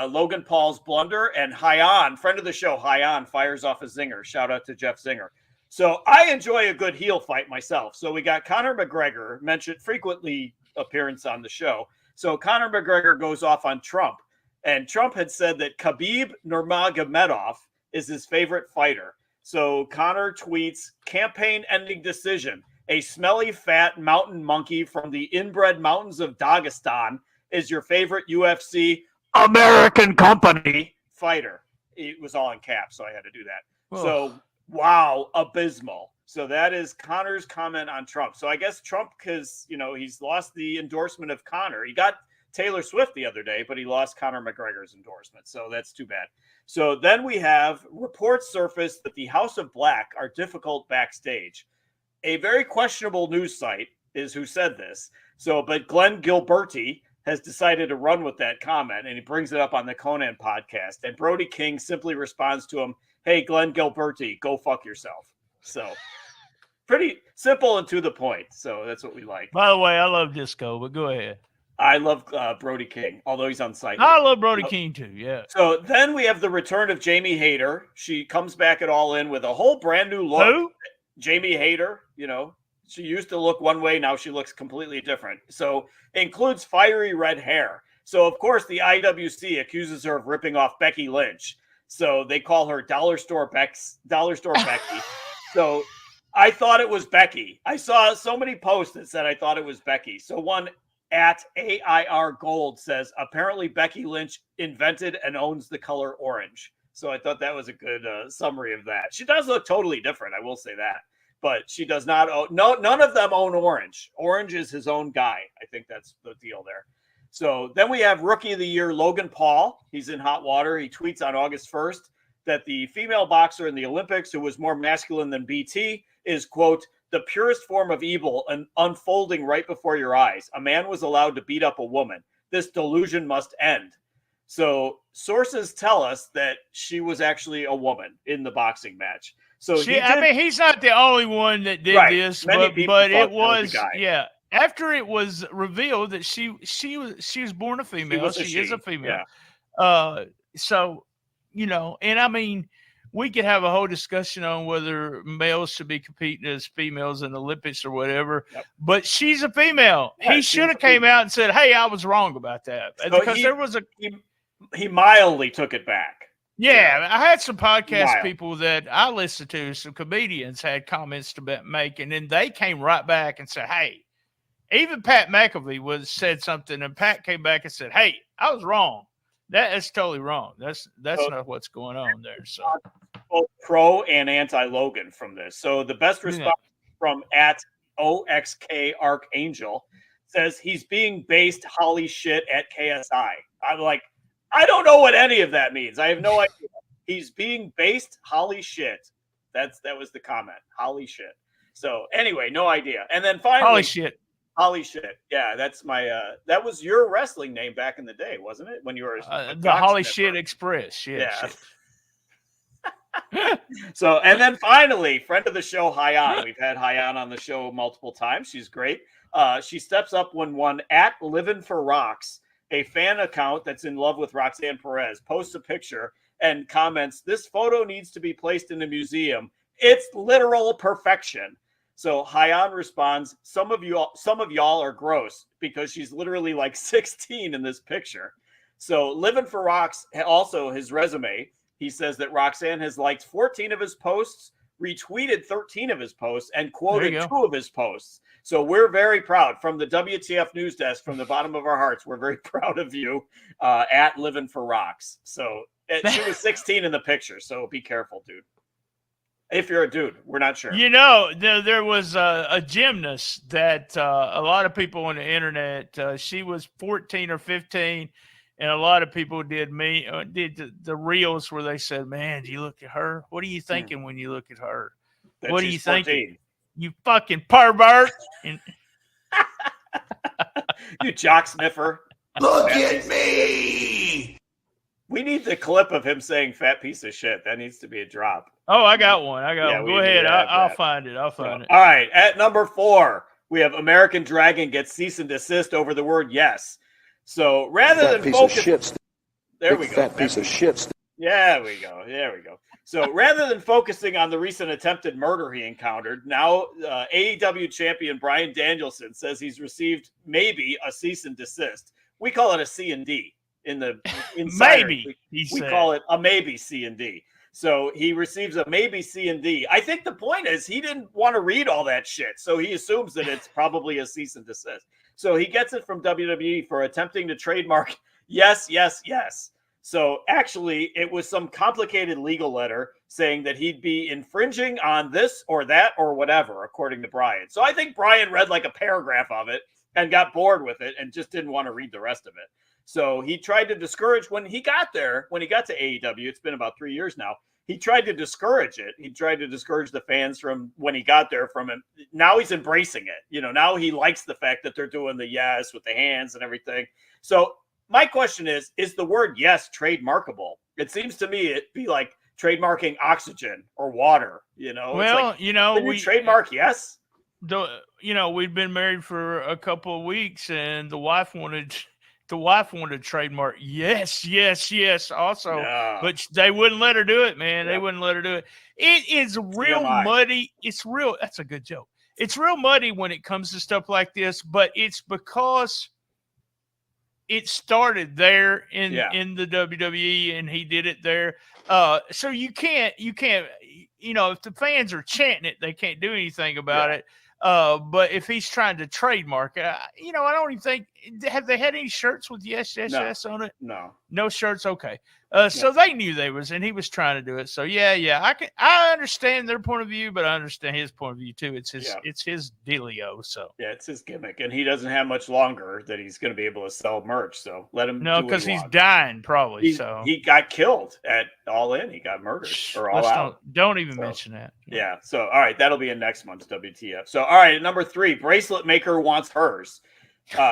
Logan Paul's blunder, and Hyan, friend of the show, Hyan fires off a zinger. Shout out to Jeff Zinger. So I enjoy a good heel fight myself. So we got Conor McGregor, mentioned frequently appearance on the show. So Conor McGregor goes off on Trump, and Trump had said that Khabib Nurmagomedov is his favorite fighter. So Conor tweets, campaign-ending decision. A smelly, fat mountain monkey from the inbred mountains of Dagestan is your favorite UFC American company fighter. It was all in caps, so I had to do that. Whoa. So Wow, abysmal. So that is Conor's comment on Trump. So I guess Trump, because, he's lost the endorsement of Conor. He got Taylor Swift the other day, but he lost Conor McGregor's endorsement. So that's too bad. So then we have reports surfaced that the House of Black are difficult backstage. A very questionable news site is who said this. But Glenn Gilberti has decided to run with that comment, and he brings it up on the Conan podcast. And Brody King simply responds to him, "Hey, Glenn Gilberti, go fuck yourself." So pretty simple and to the point. So that's what we like. By the way, I love disco, but go ahead. I love Brody King, although he's unsightly. I love Brody King too, yeah. So then we have the return of Jamie Hayter. She comes back at All In with a whole brand new look. Who? Jamie Hayter, she used to look one way. Now she looks completely different. So includes fiery red hair. So, of course, the IWC accuses her of ripping off Becky Lynch. So they call her Dollar Store Becky. So I thought it was Becky. I saw so many posts that said I thought it was Becky. So one at AIR Gold says, apparently Becky Lynch invented and owns the color orange. So I thought that was a good summary of that. She does look totally different, I will say that. But she does not own, none of them own orange. Orange is his own guy. I think that's the deal there. So then we have Rookie of the Year, Logan Paul. He's in hot water. He tweets on August 1st that the female boxer in the Olympics who was more masculine than BT is, quote, the purest form of evil and unfolding right before your eyes. A man was allowed to beat up a woman. This delusion must end. So sources tell us that she was actually a woman in the boxing match. So he's not the only one that did this, but it was, yeah. After it was revealed that she was born a female, she is a female. Yeah. So, and I mean, we could have a whole discussion on whether males should be competing as females in the Olympics or whatever, but she's a female. Yeah, he should have came out and said, "Hey, I was wrong about that," because there was he mildly took it back. Yeah, I had some podcast people that I listened to, some comedians had comments to make, and then they came right back and said, "Hey," even Pat McAfee said something, and Pat came back and said, "Hey, I was wrong. That is totally wrong. That's not what's going on there." So both pro and anti Logan from this. So the best response from at OXK Archangel says he's being based Holly shit at KSI. I'm like, I don't know what any of that means. I have no idea. He's being based Holly shit. That was the comment. Holly shit. So anyway, no idea. And then finally, Holly shit. Yeah, that's my. That was your wrestling name back in the day, wasn't it? When you were the Holly Shit Express. Yeah. So, and then finally, friend of the show, Hyan. We've had Hyan on the show multiple times. She's great. She steps up when one at Livin' for Rocks, a fan account that's in love with Roxanne Perez, posts a picture and comments, "This photo needs to be placed in a museum. It's literal perfection." So Hyan responds, some of y'all are gross," because she's literally like 16 in this picture. So Livin' for Rocks, also his resume, he says that Roxanne has liked 14 of his posts, retweeted 13 of his posts, and quoted 2 of his posts. So we're very proud from the WTF news desk, from the bottom of our hearts. We're very proud of you at Livin' for Rocks. So she was 16 in the picture. So be careful, dude. If you're a dude, we're not sure. There was a gymnast that a lot of people on the internet, she was 14 or 15, and a lot of people did the reels where they said, "Man, do you look at her? What are you thinking when you look at her? What are you thinking? You fucking pervert!" You jock sniffer. Look at me. We need the clip of him saying "fat piece of shit." That needs to be a drop. Oh, I got one. Go ahead. I'll find it. All right. At number 4, we have American Dragon gets cease and desist over the word yes. So rather than focus, there we go. Fat piece of shit. Yeah, we go. There we go. So rather than focusing on the recent attempted murder he encountered, now AEW champion Bryan Danielson says he's received maybe a cease and desist. We call it a C&D in the insider. Maybe we call it a maybe C&D. So he receives a maybe C&D. I think the point is he didn't want to read all that shit, so he assumes that it's probably a cease and desist. So he gets it from WWE for attempting to trademark yes, yes, yes. So actually, it was some complicated legal letter saying that he'd be infringing on this or that or whatever, according to Brian. So I think Brian read like a paragraph of it and got bored with it and just didn't want to read the rest of it. So he tried to discourage when he got to AEW. It's been about 3 years now. He tried to discourage it. He tried to discourage the fans from when he got there from him. Now he's embracing it. Now he likes the fact that they're doing the yes with the hands and everything. So my question is the word yes trademarkable? It seems to me it'd be like trademarking oxygen or water, Well, it's like, we trademark yes. We'd been married for a couple of weeks, and the wife wanted to trademark yes also, Yeah. but they wouldn't let her do it, man. Yep. They wouldn't let her do it. It is real TMI. muddy. That's a good joke. It's real muddy when it comes to stuff like this, but it's because it started there in the WWE, and he did it there. So you can't, if the fans are chanting it, they can't do anything about it. But if he's trying to trademark it, I don't even think, have they had any shirts with yes on it? No shirts. Okay. So they knew and he was trying to do it. So I understand their point of view, but I understand his point of view too. It's his dealio. So it's his gimmick, and he doesn't have much longer that he's going to be able to sell merch. So let him. No, because he's dying probably. He got killed at All In. He got murdered or All Out. Don't even mention that. Yeah. So all right, that'll be in next month's WTF. So all right, number 3, bracelet maker wants hers.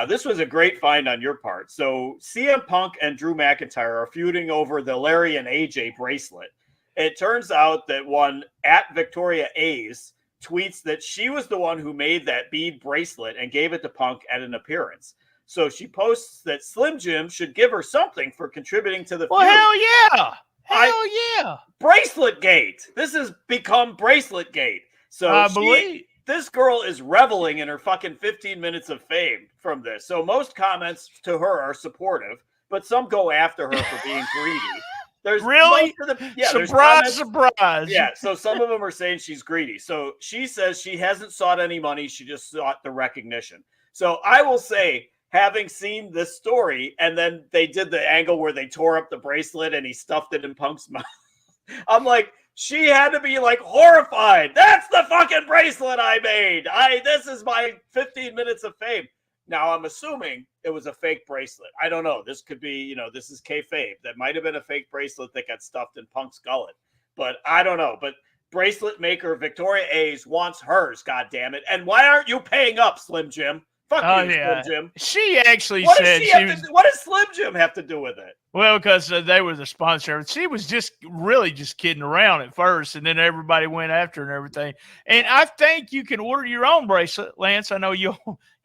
This was a great find on your part. So CM Punk and Drew McIntyre are feuding over the Larry and AJ bracelet. It turns out that one at Victoria A's tweets that she was the one who made that bead bracelet and gave it to Punk at an appearance. So she posts that Slim Jim should give her something for contributing to the feud. Hell yeah. Hell yeah. Bracelet Gate. This has become Bracelet Gate. So I believe this girl is reveling in her fucking 15 minutes of fame from this. So most comments to her are supportive, but some go after her for being greedy. There's really? Surprise. Yeah. So some of them are saying she's greedy. So she says she hasn't sought any money. She just sought the recognition. So I will say, having seen this story, and then they did the angle where they tore up the bracelet and he stuffed it in Punk's mouth. I'm like, she had to be like horrified. That's the fucking bracelet I made. This is my 15 minutes of fame. Now I'm assuming it was a fake bracelet. I don't know. This could be, this is kayfabe. That might have been a fake bracelet that got stuffed in Punk's gullet. But I don't know. But bracelet maker Victoria A's wants hers, God damn it. And why aren't you paying up, Slim Jim? Fuck you, Slim Jim. She actually what said what does Slim Jim have to do with it? Well, because they were the sponsor. She was just kidding around at first, and then everybody went after her and everything. And I think you can order your own bracelet, Lance. I know you'll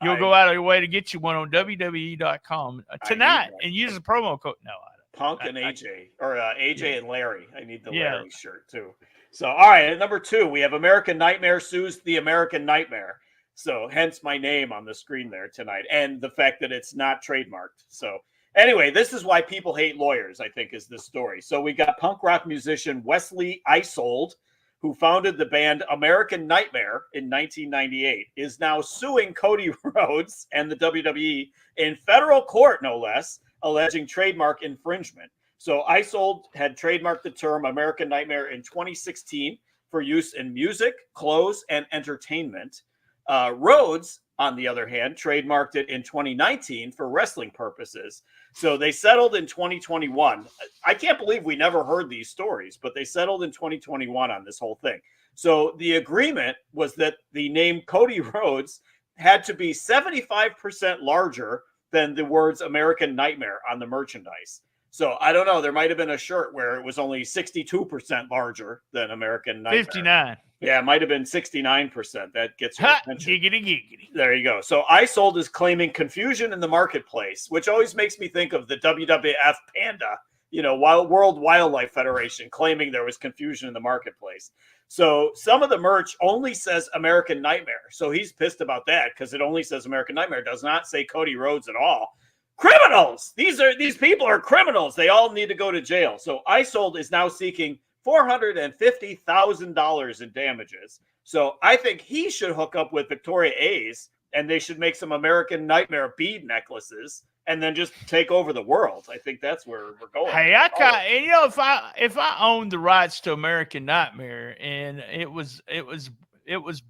go out of your way to get you one on WWE.com tonight and use the promo code. No, I don't. Punk and AJ, or AJ and Larry. I need the Larry shirt too. So, all right, at number 2, we have American Nightmare sues the American Nightmare. So hence my name on the screen there tonight, and the fact that it's not trademarked. So anyway, this is why people hate lawyers, I think, is this story. So we got punk rock musician Wesley Isold, who founded the band American Nightmare in 1998, is now suing Cody Rhodes and the WWE in federal court, no less, alleging trademark infringement. So Isold had trademarked the term American Nightmare in 2016 for use in music, clothes, and entertainment. Rhodes, on the other hand, trademarked it in 2019 for wrestling purposes. So they settled in 2021. I can't believe we never heard these stories, but they settled in 2021 on this whole thing. So the agreement was that the name Cody Rhodes had to be 75% larger than the words American Nightmare on the merchandise. So I don't know. There might have been a shirt where it was only 62% larger than American Nightmare. 59. Yeah, it might have been 69%. That gets your attention. Giggity. There you go. So Isold is claiming confusion in the marketplace, which always makes me think of the WWF Panda, World Wildlife Federation, claiming there was confusion in the marketplace. So some of the merch only says American Nightmare. So he's pissed about that because it only says American Nightmare. It does not say Cody Rhodes at all. Criminals! These people are criminals. They all need to go to jail. So Isold is now seeking $450,000 in damages. So I think he should hook up with Victoria A's, and they should make some American Nightmare bead necklaces and then just take over the world. I think that's where we're going. Hey, if I owned the rights to American Nightmare and it was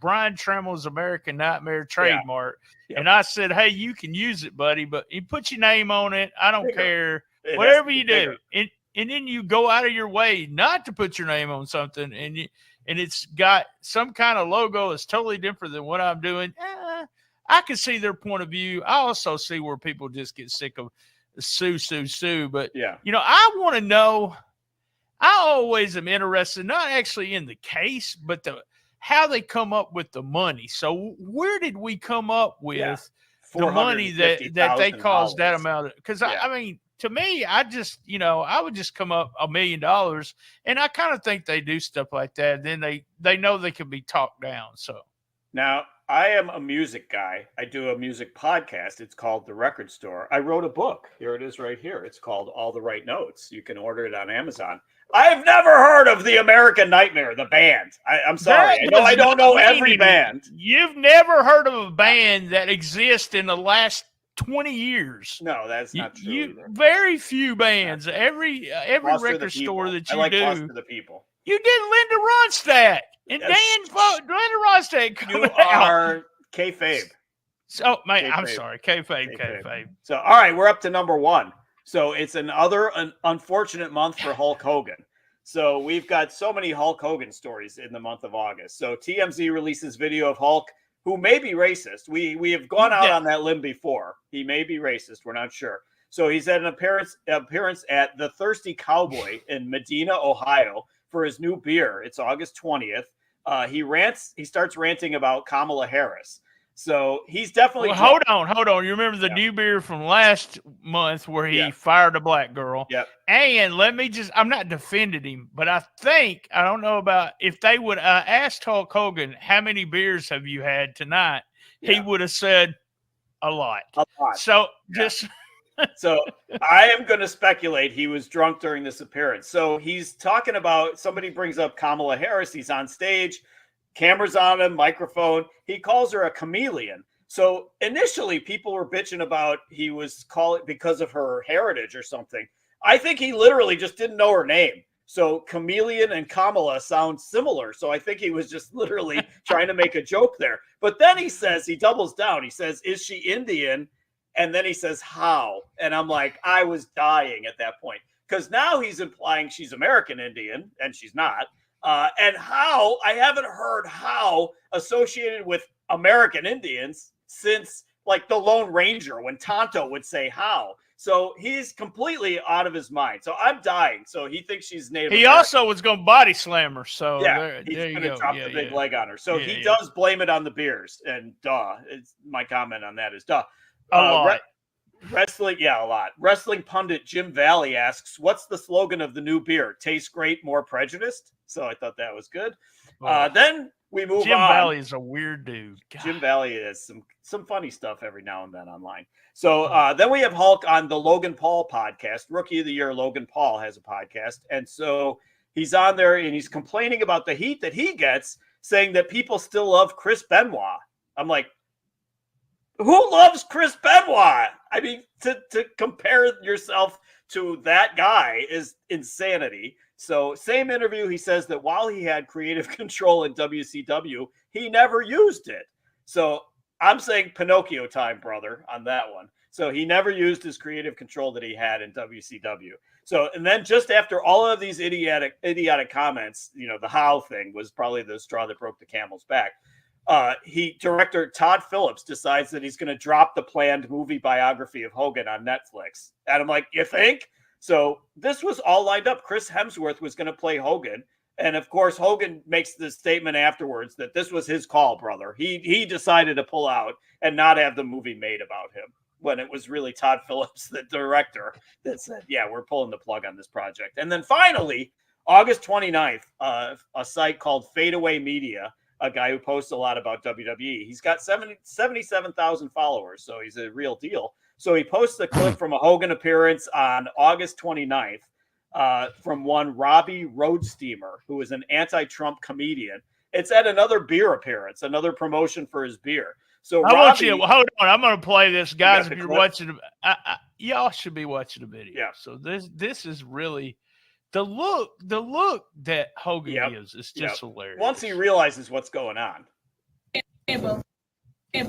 Brian Trammell's American Nightmare trademark, and I said, hey, you can use it, buddy, but you put your name on it. I don't care. Whatever you do. And then you go out of your way not to put your name on something, and it's got some kind of logo that's totally different than what I'm doing. I can see their point of view. I also see where people just get sick of sue. But, I want to know, I always am interested, not actually in the case, but how they come up with the money. So where did we come up with the money that they caused that amount? Because, I mean, to me, I would just come up $1 million, and I kind of think they do stuff like that. Then they know they can be talked down. So now I am a music guy. I do a music podcast. It's called The Record Store. I wrote a book. Here it is right here. It's called All the Right Notes. You can order it on Amazon. I've never heard of the American Nightmare, the band. I'm sorry. I don't know every band. You've never heard of a band that exists in the last 20 years. No, that's not true. Very few bands. Every record store that you do. Foster the People. You did Linda Ronstadt and Linda Ronstadt. You are kayfabe. So, man, I'm sorry, kayfabe. So, all right, we're up to number 1. So it's another unfortunate month for Hulk Hogan. So we've got so many Hulk Hogan stories in the month of August. So TMZ releases video of Hulk, who may be racist. We have gone out on that limb before. He may be racist. We're not sure. So he's at an appearance at the Thirsty Cowboy in Medina, Ohio, for his new beer. It's August 20th. He starts ranting about Kamala Harris. So he's definitely. Well, hold on. You remember the new beer from last month where he fired a black girl? Yep. And I'm not defending him, but I don't know about if they would asked Hulk Hogan, how many beers have you had tonight? Yeah. He would have said a lot. So So I am going to speculate he was drunk during this appearance. So he's talking about, somebody brings up Kamala Harris. He's on stage. Cameras on him, microphone. He calls her a chameleon. So initially, people were bitching about he was calling because of her heritage or something. I think he literally just didn't know her name. So chameleon and Kamala sound similar. So I think he was just literally trying to make a joke there. But then he doubles down. He says, "Is she Indian?" And then he says, "How?" And I'm like, I was dying at that point because now he's implying she's American Indian, and she's not. And how, I haven't heard how associated with American Indians since like the Lone Ranger when Tonto would say how. So he's completely out of his mind. So I'm dying. So he thinks she's Native American. Also was going to body slam her. So he's going to drop the big leg on her. So he does blame it on the beers. And my comment on that is duh. A lot. Wrestling, a lot. Wrestling pundit Jim Valley asks, "What's the slogan of the new beer? Tastes great, more prejudiced." So I thought that was good. Then we move on. Jim Valley is a weird dude. God. Jim Valley is some funny stuff every now and then online. So then we have Hulk on the Logan Paul podcast. Rookie of the Year Logan Paul has a podcast. And so he's on there and he's complaining about the heat that he gets, saying that people still love Chris Benoit. I'm like, who loves Chris Benoit? I mean, to compare yourself to that guy is insanity. So same interview, he says that while he had creative control in WCW, he never used it. So I'm saying Pinocchio time, brother, on that one. So he never used his creative control that he had in WCW. So, and then just after all of these idiotic comments, the how thing was probably the straw that broke the camel's back. Director Todd Phillips decides that he's going to drop the planned movie biography of Hogan on Netflix. And I'm like, you think? So this was all lined up. Chris Hemsworth was going to play Hogan. And of course, Hogan makes the statement afterwards that this was his call, brother. He decided to pull out and not have the movie made about him, when it was really Todd Phillips, the director, that said, yeah, we're pulling the plug on this project. And then finally, August 29th, a site called Fadeaway Media, a guy who posts a lot about WWE. He's got 77,000 followers, so he's a real deal. So he posts a clip from a Hogan appearance on August 29th from one Robbie Roadsteamer, who is an anti-Trump comedian. It's at another beer appearance, another promotion for his beer. So hold on. I'm going to play this, guys. If you're watching, y'all should be watching the video. Yeah. So this is really the look that Hogan gives is just hilarious. Once he realizes what's going on. Hell yeah.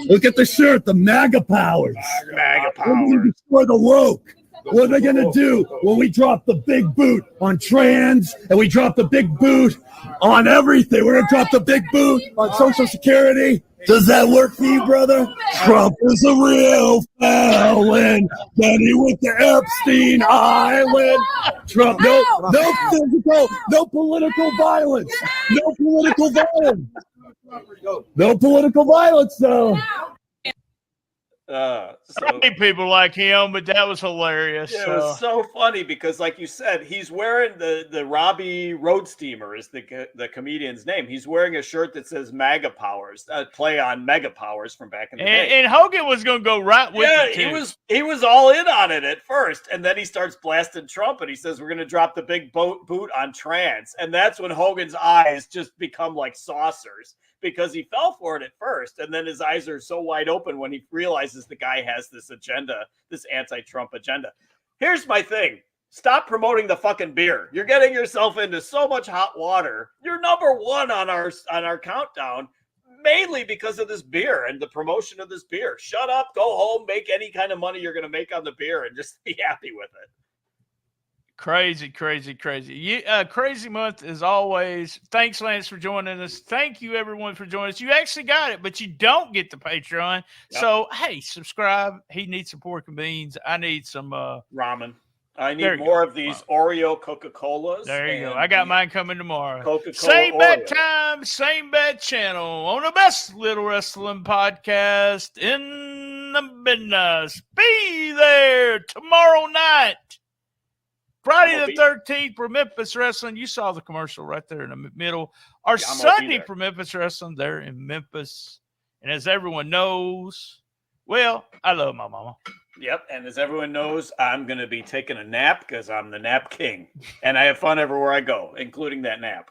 Look at the shirt, the MAGA powers. MAGA We're going to destroy the woke. What are they going to do when we drop the big boot on trans and we drop the big boot on everything? We're going to drop the big boot on Social Security. Does that work for you, brother? Trump is a real felon. Benny with the Epstein Island. Trump, no physical, no political violence. No political violence. No political violence, though. I hate people like him, but that was hilarious. Yeah, it was so funny because, like you said, he's wearing the Robbie Road Steamer is the comedian's name. He's wearing a shirt that says MAGA Powers, play on Mega Powers from back in the day. And Hogan was going to go right with it. Yeah, he was all in on it at first, and then he starts blasting Trump, and he says we're going to drop the big boot on trans, and that's when Hogan's eyes just become like saucers. Because he fell for it at first, and then his eyes are so wide open when he realizes the guy has this agenda, this anti-Trump agenda. Here's my thing. Stop promoting the fucking beer. You're getting yourself into so much hot water. You're number one on our countdown, mainly because of this beer and the promotion of this beer. Shut up, go home, make any kind of money you're going to make on the beer, and just be happy with it. Crazy. Crazy month as always. Thanks, Lance, for joining us. Thank you, everyone, for joining us. You actually got it, but you don't get the Patreon. Yep. So, hey, subscribe. He needs some pork and beans. I need some ramen. I need more of these Oreo Coca-Colas. There you go. I got mine coming tomorrow. Coca-Cola same bad Oreo. time, same bad channel on the best little wrestling podcast in the business. Be there tomorrow night. Friday the 13th for Memphis Wrestling. You saw the commercial right there in the middle. Our Sunday for Memphis Wrestling there in Memphis. And as everyone knows, well, I love my mama. Yep. And as everyone knows, I'm going to be taking a nap because I'm the nap king. And I have fun everywhere I go, including that nap.